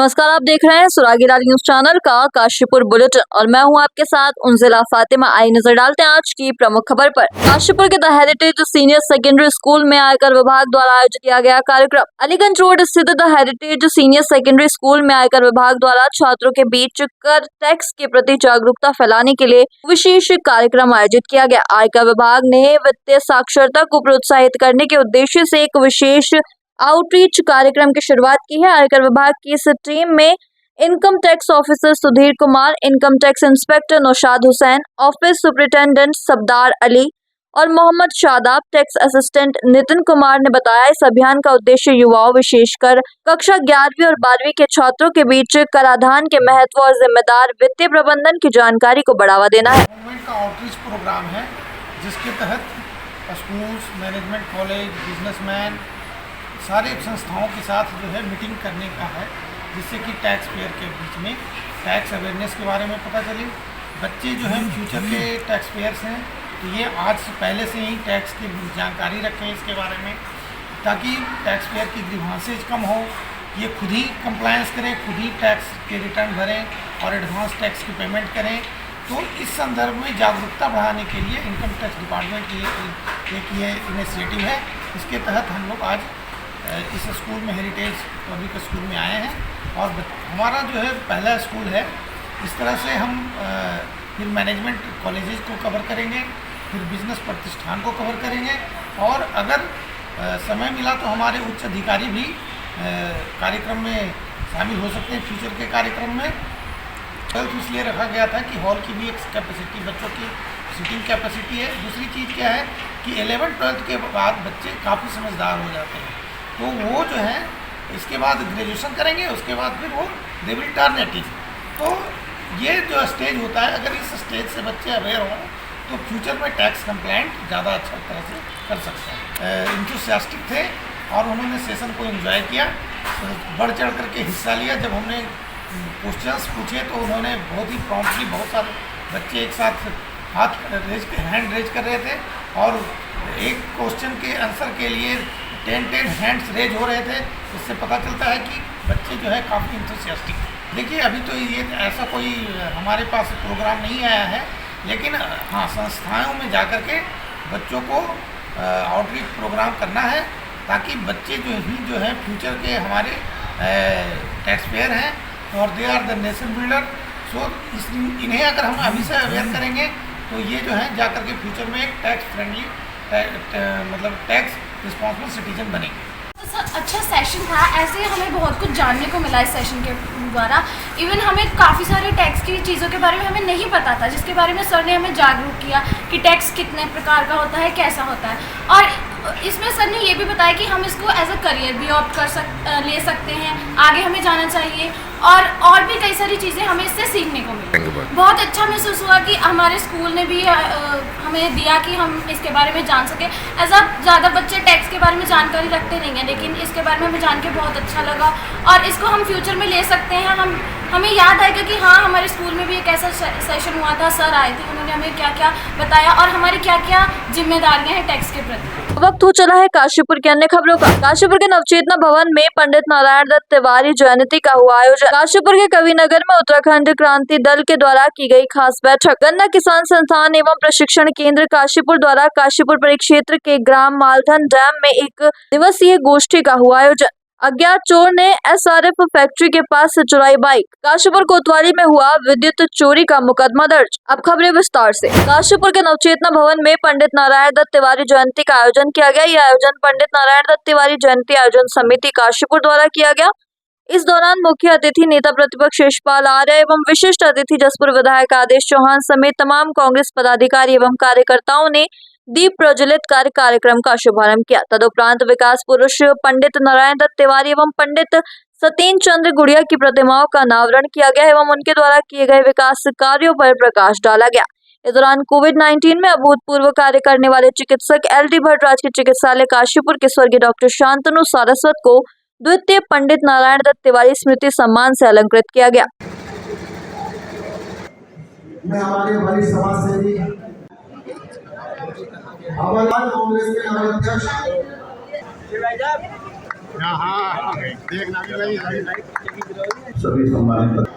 नमस्कार, आप देख रहे हैं सुरागीदार न्यूज चैनल का काशीपुर बुलेटिन और मैं हूं आपके साथ उनजिला फातिमा। आई नजर डालते हैं आज की प्रमुख खबर पर। काशीपुर के the heritage senior secondary school में आयकर विभाग द्वारा आयोजित किया गया कार्यक्रम। अलीगंज रोड स्थित the heritage senior secondary school में आयकर विभाग द्वारा छात्रों के बीच कर टैक्स के प्रति जागरूकता फैलाने के लिए विशेष कार्यक्रम आयोजित किया गया। आयकर विभाग ने वित्तीय साक्षरता को प्रोत्साहित करने के उद्देश्य से एक विशेष आउटरीच कार्यक्रम की शुरुआत की है। आयकर विभाग की इस टीम में income tax officer Sudhir Kumar, income tax inspector Naushad Hussain, office superintendent Sabdar Ali और मोहम्मद शादाब, टैक्स असिस्टेंट नितिन कुमार ने बताया। इस अभियान का उद्देश्य युवाओं, विशेषकर कक्षा 11वीं और 12वीं के छात्रों के बीच कराधान के महत्व और जिम्मेदार वित्तीय प्रबंधन की जानकारी को बढ़ावा देना है। गवर्नमेंट का आउटरीच प्रोग्राम है जिसके तहत स्कूल्स, मैनेजमेंट कॉलेज, बिजनेसमैन सारे संस्थाओं के साथ जो है मीटिंग करने का है, जिससे कि टैक्स पेयर के बीच में टैक्स अवेयरनेस के बारे में पता चले। बच्चे जो हैं फ्यूचर के टैक्स पेयर्स हैं, तो ये आज से पहले से ही टैक्स की जानकारी रखें इसके बारे में, ताकि टैक्स पेयर की ग्रीवांसेज कम हो, ये खुद ही कंप्लायंस करें, खुद ही टैक्स के रिटर्न भरें और एडवांस टैक्स की पेमेंट करें। तो इस संदर्भ में जागरूकता बढ़ाने के लिए इनकम टैक्स डिपार्टमेंट की एक ये इनिशिएटिव है। इसके तहत हम लोग आज इस स्कूल में, हेरिटेज पब्लिक स्कूल में आए हैं और हमारा जो है पहला स्कूल है। इस तरह से हम फिर मैनेजमेंट कॉलेजेस को कवर करेंगे, फिर बिजनेस प्रतिष्ठान को कवर करेंगे और अगर समय मिला तो हमारे उच्च अधिकारी भी कार्यक्रम में शामिल हो सकते हैं फ्यूचर के कार्यक्रम में। 12th इसलिए रखा गया था कि हॉल की भी एक कैपेसिटी, बच्चों की सीटिंग कैपेसिटी है। दूसरी चीज़ क्या है कि 11th-12th के बाद बच्चे काफ़ी समझदार हो जाते हैं, तो वो जो है इसके बाद ग्रेजुएशन करेंगे, उसके बाद फिर वो they will turn at it. तो ये जो स्टेज होता है, अगर इस स्टेज से बच्चे अवेयर हों तो फ्यूचर में टैक्स कंप्लाइंट ज़्यादा अच्छा तरह से कर सकते हैं। इंथुसियास्टिक थे और उन्होंने सेशन को एंजॉय किया, बढ़ चढ़ करके हिस्सा लिया। जब हमने क्वेश्चंस पूछे तो उन्होंने बहुत ही प्रॉम्प्टली, बहुत सारे बच्चे एक साथ हैंड रेज कर रहे थे और एक क्वेश्चन के आंसर के लिए 10 हैंड्स रेज हो रहे थे। इससे पता चलता है कि बच्चे जो है काफ़ी इंथुसियास्टिक थे। देखिए, अभी तो ये ऐसा कोई हमारे पास प्रोग्राम नहीं आया है, लेकिन हाँ, संस्थाओं में जाकर के बच्चों को आउटरीच प्रोग्राम करना है, ताकि बच्चे जो हैं फ्यूचर के हमारे टैक्स पेयर हैं और they are the nation builder. So इन्हें अगर हम अभी से अवेयर करेंगे तो ये जो है जाकर के फ्यूचर में एक टैक्स फ्रेंडली मतलब टैक्स रिस्पॉन्सिबल सिटीजन बनेंगे। अच्छा सेशन था, ऐसे हमें बहुत कुछ जानने को मिला इस सेशन के द्वारा। इवन हमें काफ़ी सारे टैक्स की चीज़ों के बारे में हमें नहीं पता था, जिसके बारे में सर ने हमें जागरूक किया कि टैक्स कितने प्रकार का होता है, कैसा होता है। और इसमें सर ने ये भी बताया कि हम इसको एज अ करियर भी ऑप्ट ले सकते हैं, आगे हमें जाना चाहिए और भी कई सारी चीज़ें हमें इससे सीखने को मिली। बहुत अच्छा महसूस हुआ कि हमारे स्कूल ने भी हमें दिया कि हम इसके बारे में जान सकें। ऐसा ज़्यादा बच्चे टैक्स के बारे में जानकारी रखते नहीं हैं, लेकिन इसके बारे में हमें जान के बहुत अच्छा लगा और इसको हम फ्यूचर में ले सकते हैं। हमें याद आएगा कि हाँ, हमारे स्कूल में भी एक ऐसा सेशन हुआ था, सर आए थे, उन्होंने हमें क्या क्या बताया और हमारी क्या क्या जिम्मेदारियां हैं टैक्स के प्रति। वक्त हो चला है काशीपुर की अन्य खबरों का। काशीपुर के नवचेतना भवन में पंडित नारायण दत्त तिवारी जयंती का हुआ आयोजन। काशीपुर के कविनगर में उत्तराखंड क्रांति दल के द्वारा की गई खास बैठक। गन्ना किसान संस्थान एवं प्रशिक्षण केंद्र काशीपुर द्वारा काशीपुर परिक्षेत्र के ग्राम मालधन डैम में एक दिवसीय गोष्ठी का हुआ आयोजन। अज्ञात चोर ने SRF फैक्ट्री के पास से चुराई बाइक। काशीपुर कोतवाली में हुआ विद्युत चोरी का मुकदमा दर्ज। अब खबरें विस्तार से। काशीपुर के नवचेतना भवन में पंडित नारायण दत्त तिवारी जयंती का आयोजन किया गया। यह आयोजन पंडित नारायण दत्त तिवारी जयंती आयोजन समिति काशीपुर द्वारा किया गया। इस दौरान मुख्य अतिथि नेता प्रतिपक्ष यशपाल आर्य एवं विशिष्ट अतिथि जसपुर विधायक आदेश चौहान समेत तमाम कांग्रेस पदाधिकारी एवं कार्यकर्ताओं ने दीप प्रज्वलित कर कार्यक्रम का शुभारंभ किया। तदुपरांत विकास पुरुष पंडित नारायण दत्त तिवारी एवं पंडित सतीन चंद्र गुड़िया की प्रतिमाओं का अनावरण किया गया एवं उनके द्वारा किए गए विकास कार्यों पर प्रकाश डाला गया। इस दौरान कोविड-19 में अभूतपूर्व कार्य करने वाले चिकित्सक LD भट्ट राजकीय चिकित्सालय काशीपुर के स्वर्गीय डॉक्टर शांतनु सारस्वत को द्वितीय पंडित नारायण दत्त तिवारी स्मृति सम्मान से अलंकृत किया गया। मैं हमारे वरिष्ठ समाजसेवी कांग्रेस के अध्यक्ष सभी सम्मानित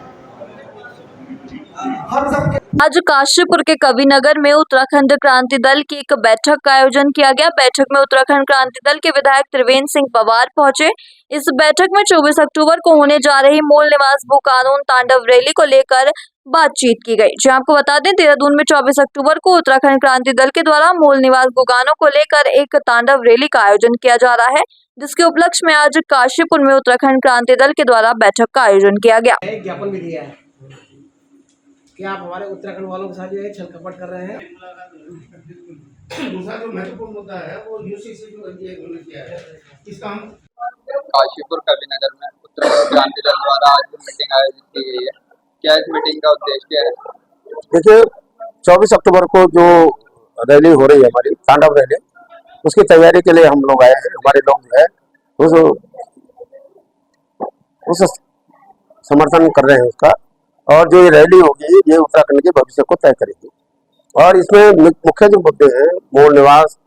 हम सबके आज काशीपुर के कविनगर में उत्तराखंड क्रांति दल की एक बैठक का आयोजन किया गया। बैठक में उत्तराखंड क्रांति दल के विधायक त्रिवेंद्र सिंह पवार पहुंचे। इस बैठक में 24 अक्टूबर को होने जा रही मूल निवास भू कानून तांडव रैली को लेकर बातचीत की गई। जी आपको बता दें, देहरादून में 24 अक्टूबर को उत्तराखंड क्रांति दल के द्वारा मूल निवास भूकानों को लेकर एक तांडव रैली का आयोजन किया जा रहा है, जिसके उपलक्ष्य में आज काशीपुर में उत्तराखंड क्रांति दल के द्वारा बैठक का आयोजन किया गया। एक ज्ञापन भी दिया है कि आप हमारे उत्तराखंड वालों के साथ जो है छल कपट कर रहे हैं। दूसरा जो महत्वपूर्ण मुद्दा है वो यूसीसी जो उन्होंने किया है, इसका हम काशीपुर कविनगर में उत्तराखंड क्रांति दल द्वारा आज मीटिंग आयोजित की गई है। क्या इस मीटिंग का उद्देश्य है? देखिए, 24 अक्टूबर को जो रैली हो रही है हमारी तांडव रैली, उसकी तैयारी के लिए हम लोग आए हैं। हमारे लोग जो है उस समर्थन कर रहे हैं उसका, और जो ये रैली होगी ये उत्तराखंड के भविष्य को तय करेगी। और इसमें मुख्य जो मुद्दे हैं, मूल निवास,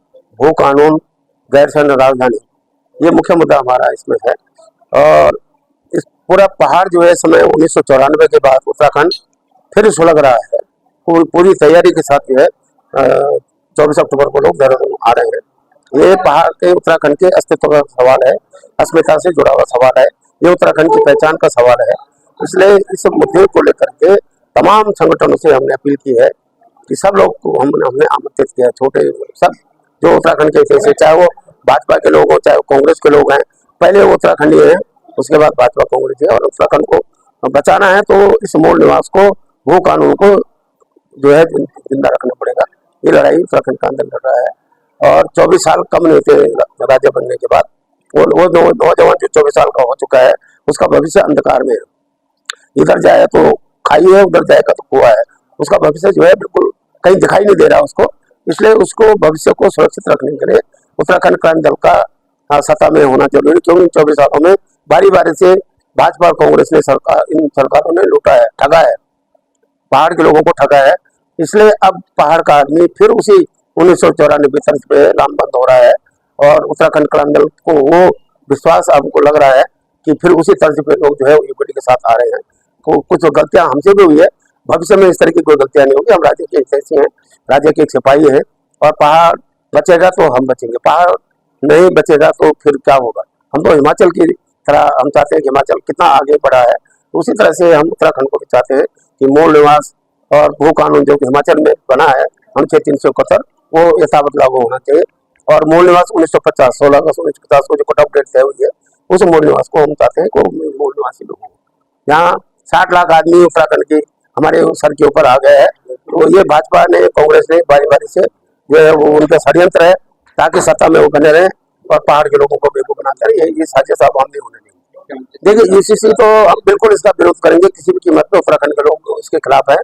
भू कानून, गैर सैन्य राजधानी, ये मुख्य मुद्दा हमारा इसमें है। और इस पूरा पहाड़ जो है समय 1994 के बाद उत्तराखंड फिर सुलग रहा है। पूरी तैयारी के साथ जो है 24 अक्टूबर को लोग देहरादून आ रहे हैं। ये पहाड़ के उत्तराखंड के अस्तित्व का सवाल है, अस्मिता से जुड़ा हुआ सवाल है, ये उत्तराखंड की पहचान का सवाल है। इसलिए इस मुद्दे को लेकर के तमाम संगठनों से हमने अपील की है कि सब लोग को हमने आमंत्रित किया है, छोटे सब जो उत्तराखंड के जैसे, चाहे वो भाजपा के लोग हों, चाहे वो कांग्रेस के लोग हैं। पहले वो उत्तराखंडी हैं, उसके बाद भाजपा कांग्रेस है। और उत्तराखंड को बचाना है तो इस मूल निवास को, भू कानून को जो है जिंदा रखना पड़ेगा। ये लड़ाई उत्तराखंड का अंदर लड़ रहा है। और 24 साल कम नहीं थे राज्य बनने के बाद। वो नौजवान जो 24 साल का हो चुका है, उसका भविष्य अंधकार में है। इधर जाए तो खाई है, उधर जाएगा तो कुआं है। उसका भविष्य जो है बिल्कुल कहीं दिखाई नहीं दे रहा उसको। इसलिए उसको भविष्य को सुरक्षित रखने के लिए उत्तराखंड क्रांति दल का सत्ता में होना जरूरी। क्योंकि 24 सालों में बारी बारी से भाजपा और कांग्रेस ने इन सरकारों ने लूटा है, ठगा है, पहाड़ के लोगों को ठगा है। इसलिए अब पहाड़ का आदमी फिर उसी 1994 तर्ज पे लामबंद हो रहा है। और उत्तराखंड क्रांति दल को वो विश्वास हमको लग रहा है कि फिर उसी तर्ज पे लोग जो है यूपीटी के साथ आ रहे हैं। कुछ गलतियां हमसे भी हुई है, भविष्य में इस तरह की कोई गलतियां नहीं होगी। हम राज्य के हितैषी हैं, राज्य के एक सिपाही हैं, और पहाड़ बचेगा तो हम बचेंगे, पहाड़ नहीं बचेगा तो फिर क्या होगा। हम तो हिमाचल की तरह हम चाहते हैं कि हिमाचल कितना आगे बढ़ा है, तो उसी तरह से हम उत्तराखंड को भी चाहते हैं कि मूल निवास और भू कानून जो हिमाचल में बना है अनुच्छेद 371, वो यथावत लागू होना चाहिए। और मूल निवास 1950 16 अगस्त 1950 को जो कट ऑफ डेट तय हुई है, उस मूल निवास को हम चाहते हैं कि मूल निवासी लोग हों। यहाँ 60 लाख आदमी उत्तराखंड के हमारे सर के ऊपर आ गए हैं। तो ये भाजपा ने, कांग्रेस ने बारी बारी से जो है वो उनका षड्यंत्र है ताकि सत्ता में वो बने रहे और पहाड़ के लोगों को बेवकूफ बनाते रहे। ये साजिश अब हम नहीं होने देंगे। देखिए, यूसीसी तो हम बिल्कुल इसका विरोध करेंगे, किसी भी कीमत पे उत्तराखंड के लोग इसके खिलाफ है।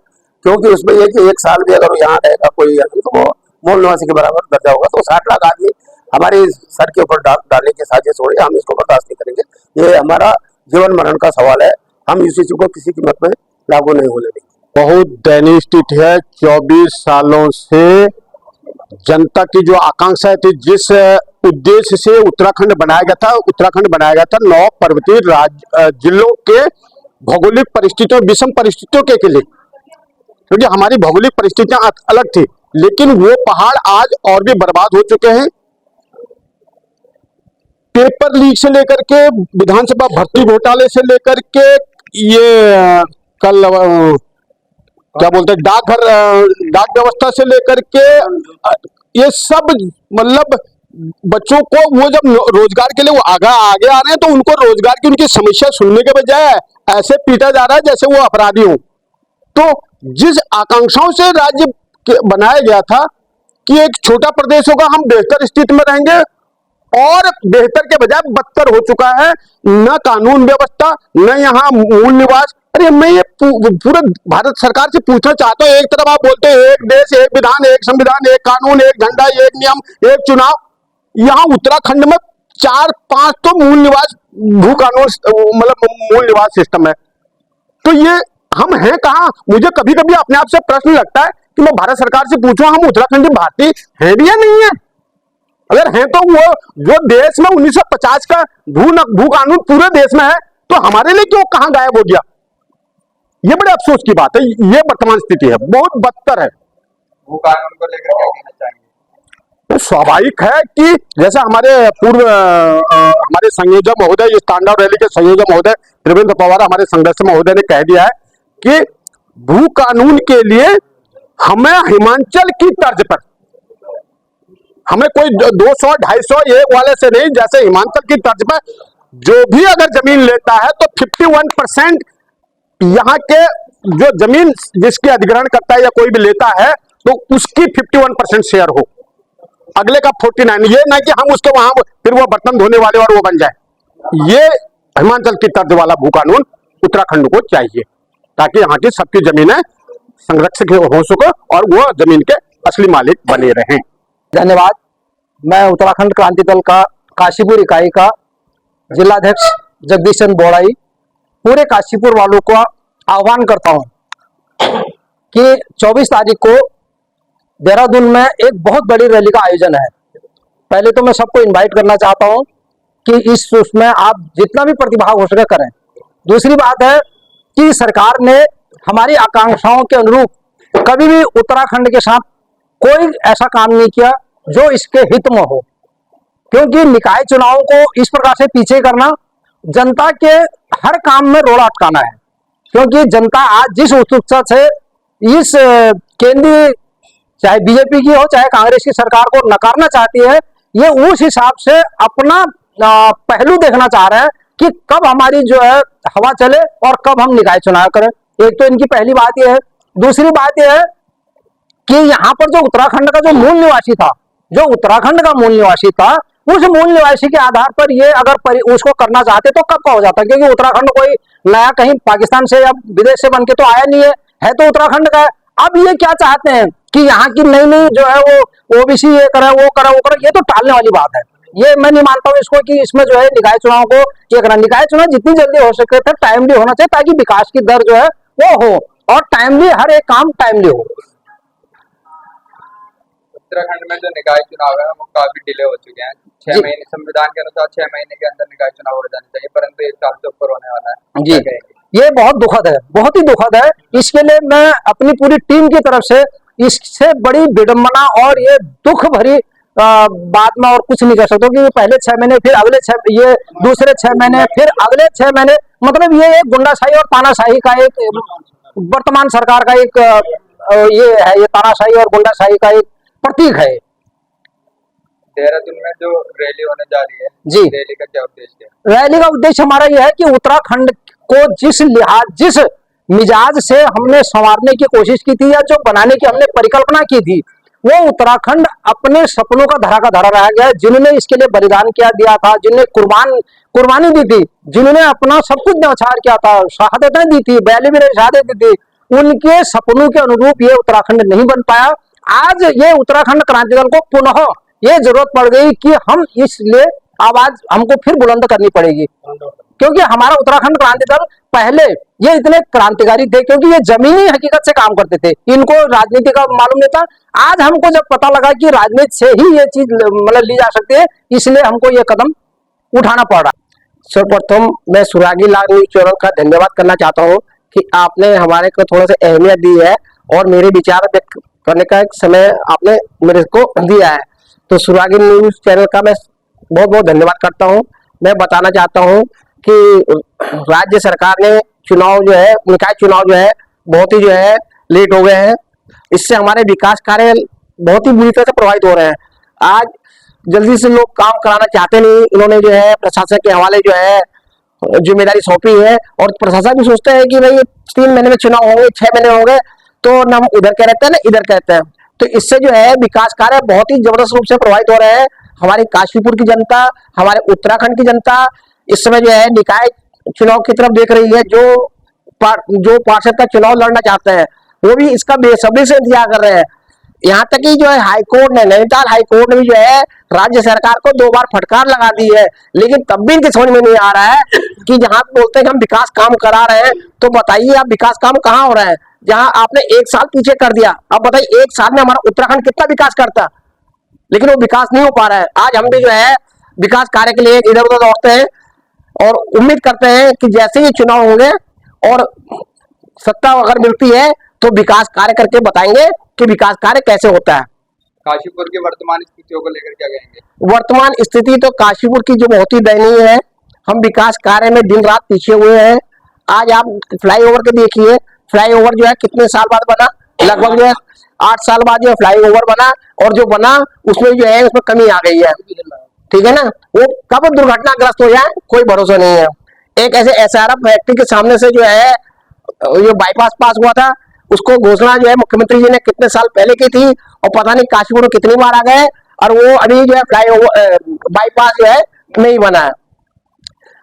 क्योंकि उसमें ये कि एक साल भी अगर वो यहाँ रहेगा कोई, तो वो मूल निवासी के बराबर दर्जा होगा। तो 60 लाख आदमी हमारे सर के ऊपर डालने की साजिश हो रही है, हम इसको बर्दाश्त नहीं करेंगे। ये हमारा जीवन मरण का सवाल है, हम यूसीसी को किसी कीमत में लागू नहीं होने देंगे। बहुत दयनीय स्थिति है। 24 सालों से जनता की जो आकांक्षा थी, जिस उद्देश्य से उत्तराखंड बनाया गया था 9 पर्वतीय जिलों के भौगोलिक परिस्थितियों, विषम परिस्थितियों के लिए, क्योंकि हमारी भौगोलिक परिस्थितियां अलग थी। लेकिन वो पहाड़ आज और भी बर्बाद हो चुके हैं। पेपर लीक से लेकर के, विधानसभा भर्ती घोटाले से लेकर के, ये कल क्या बोलते हैं, डाक व्यवस्था से लेकर के, ये सब मतलब बच्चों को वो जब रोजगार के लिए वो आगे आ रहे हैं तो उनको रोजगार की उनकी समस्या सुनने के बजाय ऐसे पीटा जा रहा है जैसे वो अपराधी हो। तो जिस आकांक्षाओं से राज्य बनाया गया था कि एक छोटा प्रदेश होगा, हम बेहतर स्थिति में रहेंगे, और बेहतर के बजाय बदतर हो चुका है। न कानून व्यवस्था, न यहाँ मूल निवास। अरे मैं ये पूरे भारत सरकार से पूछना चाहता हूँ, एक तरफ आप बोलते हैं एक देश, एक विधान, एक संविधान, एक कानून, एक झंडा, एक नियम, एक चुनाव। यहाँ उत्तराखंड में 4-5 तो मूल निवास भू कानून मतलब मूल निवास सिस्टम है। तो ये हम हैं कहाँ? मुझे कभी कभी अपने आप से प्रश्न लगता है कि मैं भारत सरकार से पूछूं, हम उत्तराखंडी भारतीय हैं भी या नहीं है? अगर हैं तो वो जो देश में 1950 का भू कानून पूरे देश में है, तो हमारे लिए क्यों कहां गायब हो गया? ये बड़े अफसोस की बात है। ये वर्तमान स्थिति है, बहुत बदतर है। भू कानून को लेकर क्या कहना चाहेंगे? तो स्वाभाविक है कि जैसा हमारे पूर्व हमारे संयोजक महोदय, इस तांडव रैली के संयोजक महोदय त्रिवेंद्र पवार हमारे संघर्ष महोदय ने कह दिया है कि भू कानून के लिए हमें हिमाचल की तर्ज पर, हमें कोई 200, 250 ये वाले से नहीं, जैसे हिमाचल की तर्ज पर जो भी अगर जमीन लेता है तो 51% यहाँ के जो जमीन जिसकी अधिग्रहण करता है या कोई भी लेता है तो उसकी 51% शेयर हो, अगले का 49। ये ना कि हम उसके वहां फिर वो बर्तन धोने वाले और वो बन जाए। ये हिमाचल की तर्ज वाला भू कानून उत्तराखंड को चाहिए, ताकि यहाँ की सबकी जमीनें संरक्षित हो सके और वो जमीन के असली मालिक बने रहें। धन्यवाद। मैं उत्तराखंड क्रांति दल का काशीपुर इकाई का जिलाध्यक्ष जगदीश चंद्र बोड़ाई पूरे काशीपुर वालों को आह्वान करता हूं कि 24 तारीख को देहरादून में एक बहुत बड़ी रैली का आयोजन है। पहले तो मैं सबको इनवाइट करना चाहता हूं कि इस उसमें आप जितना भी प्रतिभाग हो सके करें। दूसरी बात है कि सरकार ने हमारी आकांक्षाओं के अनुरूप कभी भी उत्तराखंड के साथ कोई ऐसा काम नहीं किया जो इसके हित में हो, क्योंकि निकाय चुनावों को इस प्रकार से पीछे करना जनता के हर काम में रोड़ा अटकाना है। क्योंकि जनता आज जिस उत्सुकता से इस केंद्रीय चाहे बीजेपी की हो चाहे कांग्रेस की सरकार को नकारना चाहती है, ये उस हिसाब से अपना पहलू देखना चाह रहे हैं कि कब हमारी जो है हवा चले और कब हम निकाय चुनाव करें। एक तो इनकी पहली बात यह है। दूसरी बात यह है कि यहाँ पर जो उत्तराखंड का जो मूल निवासी था, जो उत्तराखंड का मूल निवासी था, उस मूल निवासी के आधार पर ये अगर उसको करना चाहते तो कब का हो जाता, क्योंकि उत्तराखंड कोई नया कहीं पाकिस्तान से या विदेश से बन के तो आया नहीं है तो उत्तराखंड का है। अब ये क्या चाहते हैं कि यहाँ की नई नई जो है वो ओबीसी ये करे वो करे वो करे, ये तो टालने वाली बात है। ये मैं नहीं मानता हूँ इसको कि इसमें जो है निकाय चुनाव को ये करना। निकाय चुनाव जितनी जल्दी हो सके थे टाइमली होना चाहिए, ताकि विकास की दर जो है वो हो और टाइमली हर एक काम टाइमली हो। उत्तराखंड में जो निकाय चुनाव है वो काफी डिले हो चुके हैं। 6 महीने संविधान के अनुसार 6 महीने के अंदर निकाय चुनाव हो जाने चाहिए, परंतु 1 साल से ऊपर होने वाला है। जी, ये बहुत दुखद है, बहुत ही दुखद है। इसके लिए मैं अपनी पूरी टीम की तरफ से इससे बड़ी विडंबना और ये दुख भरी बात में और कुछ नहीं कर सकता, क्योंकि पहले 6 महीने फिर अगले 6 ये दूसरे 6 महीने फिर अगले 6 महीने, मतलब ये एक गुंडाशाही और तानाशाही का एक वर्तमान सरकार का एक ये है, ये तानाशाही और गुंडाशाही का एक प्रतीक है। देहरादून में जो रैली होने जा रही है जी, रैली का क्या उद्देश्य है? रैली का उद्देश्य हमारा यह है कि उत्तराखंड को जिस मिजाज से हमने संवारने की कोशिश की थी या जो बनाने की हमने परिकल्पना की थी, वो उत्तराखंड अपने सपनों का धरा रह गया। जिन्होंने इसके लिए बलिदान दिया था, जिन्होंने कुर्बानी दी थी, जिन्होंने अपना सब कुछ न्यौछावर किया था, शहादतें दी थी, 42 शहादत दी थी, उनके सपनों के अनुरूप ये उत्तराखंड नहीं बन पाया। आज ये उत्तराखंड क्रांति दल को पुनः ये जरूरत पड़ गई कि हम इसलिए आवाज हमको फिर बुलंद करनी पड़ेगी, क्योंकि हमारा उत्तराखंड क्रांति दल पहले ये इतने क्रांतिकारी थे क्योंकि ये जमीनी हकीकत से काम करते थे, इनको राजनीति का मालूम नहीं था। आज हमको जब पता लगा कि राजनीति से ही ये चीज मतलब ली जा सकती है, इसलिए हमको ये कदम उठाना पड़ रहा। सर्वप्रथम मैं सुरागी लाल न्यूज चैनल का धन्यवाद करना चाहता हूँ कि आपने हमारे को थोड़ा सा अहमियत दी है और मेरे विचार व्यक्त करने का एक समय आपने मेरे को दिया है। तो सुरागी न्यूज चैनल का मैं बहुत बहुत धन्यवाद करता हूँ। मैं बताना चाहता हूँ कि राज्य सरकार ने चुनाव जो है निकाय चुनाव जो है बहुत ही जो है लेट हो गए हैं। इससे हमारे विकास कार्य बहुत ही बुरी तरह से प्रभावित हो रहे हैं। आज जल्दी से लोग काम कराना चाहते नहीं, इन्होंने जो है प्रशासन के हवाले जो है जिम्मेदारी सौंपी है और प्रशासन भी सोचते हैं कि भाई 3 महीने में चुनाव होंगे, 6 महीने होंगे, तो न हम उधर कह रहते हैं ना इधर कहते हैं। तो इससे जो है विकास कार्य बहुत ही जबरदस्त रूप से प्रभावित हो रहे हैं। हमारे काशीपुर की जनता, हमारे उत्तराखंड की जनता इस समय जो है निकाय चुनाव की तरफ देख रही है। जो पार्षद का चुनाव लड़ना चाहते हैं वो भी इसका बेसब्री से इंतजार कर रहे हैं। यहाँ तक कि जो है हाईकोर्ट ने, नैनीताल हाईकोर्ट ने भी जो है राज्य सरकार को 2 बार फटकार लगा दी है, लेकिन तब भी इनके समझ में नहीं आ रहा है कि जहाँ बोलते हैं कि हम विकास काम करा रहे हैं, तो बताइए आप विकास काम कहाँ हो रहा है? जहाँ आपने 1 साल पीछे कर दिया, अब बताइए 1 साल में हमारा उत्तराखंड कितना विकास करता? लेकिन वो विकास नहीं हो पा रहा है। आज हम भी जो है विकास कार्य के लिए इधर उधर दौड़ते हैं और उम्मीद करते हैं कि जैसे ही चुनाव होंगे और सत्ता अगर मिलती है तो विकास कार्य करके बताएंगे कि विकास कार्य कैसे होता है। काशीपुर की वर्तमान स्थितियों को लेकर क्या कहेंगे? वर्तमान स्थिति तो काशीपुर की जो बहुत ही दयनीय है। हम विकास कार्य में दिन रात पीछे हुए हैं। आज आप फ्लाईओवर के देखिए, फ्लाईओवर जो है कितने साल बाद बना, लगभग जो है 8 साल बाद जो है फ्लाईओवर बना, और जो बना उसमें जो है उसमें कमी आ गई है, ठीक है ना। वो कब दुर्घटनाग्रस्त हो जाए कोई भरोसा नहीं है। एक ऐसे SRF फैक्ट्री के सामने से जो है ये बाईपास पास हुआ था, उसको घोषणा जो है मुख्यमंत्री जी ने कितने साल पहले की थी, और पता नहीं काशीपुर में कितनी बार आ गए, और वो अभी जो है फ्लाईओवर बाईपास जो है नहीं बना है।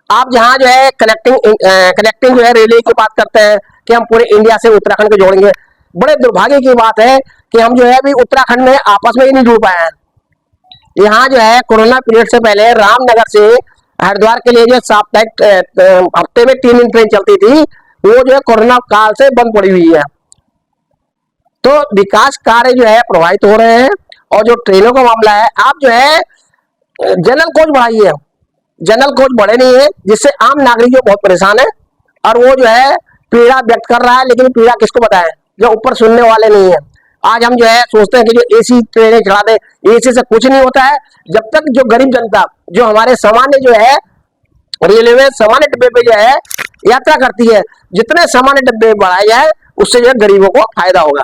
आप जहाँ जो है कनेक्टिंग जो है रेलवे की बात करते हैं कि हम पूरे इंडिया से उत्तराखंड को जोड़ेंगे, बड़े दुर्भाग्य की बात है कि हम जो है अभी उत्तराखंड में आपस में ही नहीं जुड़ पाए हैं। यहाँ जो है कोरोना पीरियड से पहले रामनगर से हरिद्वार के लिए जो साप्ताहिक हफ्ते में 3 दिन ट्रेन चलती थी, वो जो है कोरोना काल से बंद पड़ी हुई है। तो विकास कार्य जो है प्रभावित हो रहे हैं। और जो ट्रेनों का मामला है, आप जो है जनरल कोच बढ़ाइए, जनरल कोच बढ़े नहीं है, जिससे आम नागरिक जो बहुत परेशान है, और वो जो है पीड़ा व्यक्त कर रहा है, लेकिन पीड़ा किसको बताए, जो ऊपर सुनने वाले नहीं है। आज हम जो है सोचते हैं कि जो AC ट्रेनें चला दे, AC से कुछ नहीं होता है। जब तक जो गरीब जनता जो हमारे सामान्य जो है रेलवे सामान्य डिब्बे पे जो है यात्रा करती है, जितने सामान्य डिब्बे बढ़ाए जाए उससे जो है गरीबों को फायदा होगा।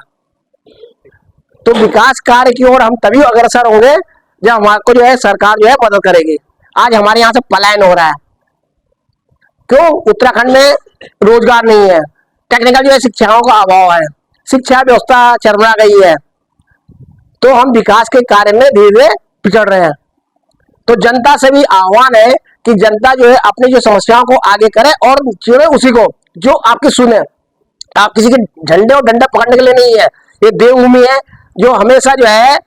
तो विकास कार्य की ओर हम तभी अग्रसर होंगे जब हमारे को जो है सरकार जो है मदद करेगी। आज हमारे यहाँ से पलायन हो रहा है, क्यों? उत्तराखंड में रोजगार नहीं है, टेक्निकल जो है शिक्षाओं का अभाव है, शिक्षा व्यवस्था चरमरा गई है। तो हम विकास के कार्य में धीरे धीरे पिछड़ रहे हैं। तो जनता से भी आह्वान है कि जनता जो है अपनी जो समस्याओं को आगे करे और चुने उसी को जो आपकी सुने। आप किसी के झंडे और डंडा पकड़ने के लिए नहीं है। ये देवभूमि है जो हमेशा जो है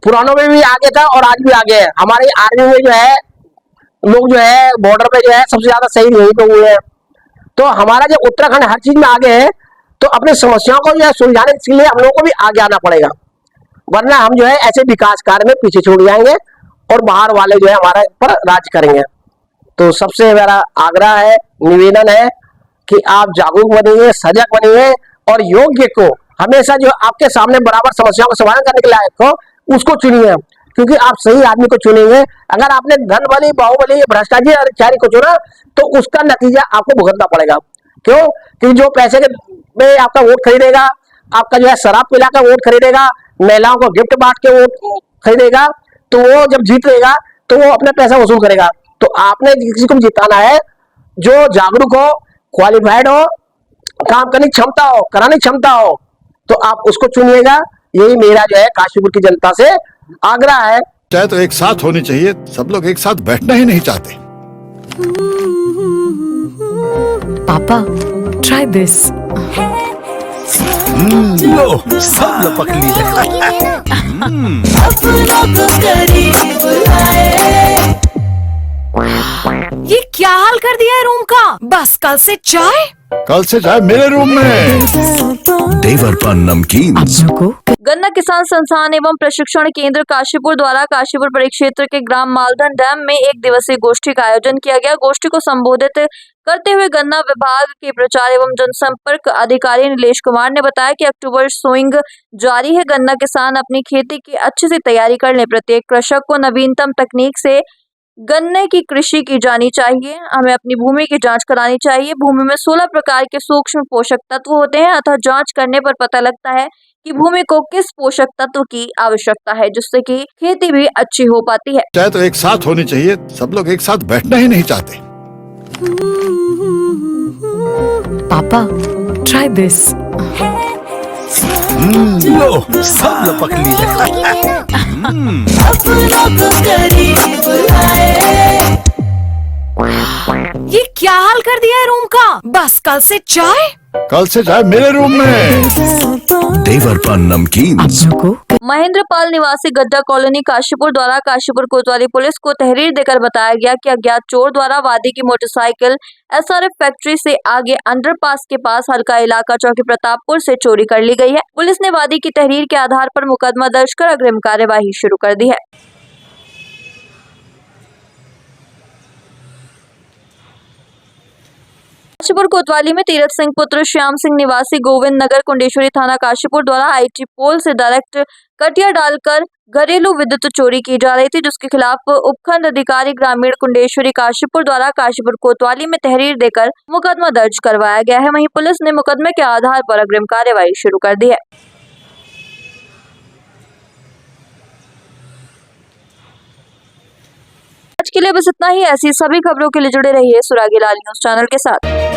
पुरानों में भी आगे था और आज भी आगे है। हमारी आर्मी में जो है लोग जो है बॉर्डर पे जो है सबसे ज्यादा शहीद यहीं पे हुए हैं। तो हमारा जो उत्तराखंड हर चीज में आगे है, तो अपनी समस्याओं को जो है सुलझाने के लिए हम लोगों को भी आगे आना पड़ेगा, वरना हम जो है ऐसे विकास कार्य में पीछे छूट जाएंगे और बाहर वाले जो है हमारे पर राज करेंगे। तो सबसे मेरा आग्रह है, निवेदन है कि आप जागरूक बनिए, सजग बनिए और योग्य को हमेशा जो आपके सामने बराबर समस्याओं का समाधान करने के लायक हो उसको चुनिए, क्योंकि आप सही आदमी को चुनेंगे। अगर आपने धन बली, बाहुबली, भ्रष्टाचारी को चुना तो उसका नतीजा आपको भुगतना पड़ेगा। क्यों? कि जो पैसे के में आपका वोट खरीदेगा, आपका जो है शराब पिला कर वोट खरीदेगा, महिलाओं को गिफ्ट बांट के वोट खरीदेगा, तो वो जब जीत लेगा तो वो अपना पैसा वसूल करेगा। तो आपने किसी को जिताना है जो जागरूक हो, क्वालिफाइड हो, काम करने की क्षमता हो, कराने की क्षमता हो, तो आप उसको चुनिएगा। यही मेरा जो है काशीपुर की जनता से आग्रह है। चाहे तो एक साथ होनी चाहिए, सब लोग एक साथ बैठना ही नहीं चाहते। पापा, ट्राई दिस। लो, सब लपक लीजिए। ये क्या हाल कर दिया है रूम का? बस कल से चाय मेरे रूम में। देवरपन नमकीन। गन्ना किसान संस्थान एवं प्रशिक्षण केंद्र काशीपुर द्वारा काशीपुर परिक्षेत्र के ग्राम मालधन डैम में 1 दिवसीय गोष्ठी का आयोजन किया गया। गोष्ठी को संबोधित करते हुए गन्ना विभाग के प्रचार एवं जनसंपर्क अधिकारी नीलेश कुमार ने बताया कि अक्टूबर सोइंग जारी है। गन्ना किसान अपनी खेती की अच्छे से तैयारी कर ले। प्रत्येक कृषक को नवीनतम तकनीक से गन्ने की कृषि की जानी चाहिए। हमें अपनी भूमि की जांच करानी चाहिए। भूमि में 16 प्रकार के सूक्ष्म पोषक तत्व होते हैं, अतः जांच करने पर पता लगता है कि भूमि को किस पोषक तत्व की आवश्यकता है, जिससे कि खेती भी अच्छी हो पाती है। चाहे तो एक साथ होनी चाहिए, सब लोग एक साथ बैठना ही नहीं चाहते। पापा, ट्राई दिस। लो, सब लपक लीजिए। ये क्या हाल कर दिया है रूम का? बस कल से चाय कल से जाए मेरे रूम में। देवर पान नमकीन। महेंद्रपाल निवासी गड्ढा कॉलोनी काशीपुर द्वारा काशीपुर कोतवाली पुलिस को तहरीर देकर बताया गया कि अज्ञात चोर द्वारा वादी की मोटरसाइकिल एसआरएफ फैक्ट्री से आगे अंडरपास के पास हल्का इलाका चौकी प्रतापपुर से चोरी कर ली गई है। पुलिस ने वादी की तहरीर के आधार पर मुकदमा दर्ज कर अग्रिम कार्यवाही शुरू कर दी है। काशीपुर कोतवाली में तीरथ सिंह पुत्र श्याम सिंह निवासी गोविंद नगर कुंडेश्वरी थाना काशीपुर द्वारा आईटी पोल से डायरेक्ट कटिया डालकर घरेलू विद्युत चोरी की जा रही थी, जिसके खिलाफ उपखंड अधिकारी ग्रामीण कुंडेश्वरी काशीपुर द्वारा काशीपुर कोतवाली में तहरीर देकर मुकदमा दर्ज करवाया गया है। वहीं पुलिस ने मुकदमे के आधार पर अग्रिम कार्यवाही शुरू कर दी है। आज के लिए बस इतना ही। ऐसी सभी खबरों के लिए जुड़े रहिए सुरागी लाल न्यूज चैनल के साथ।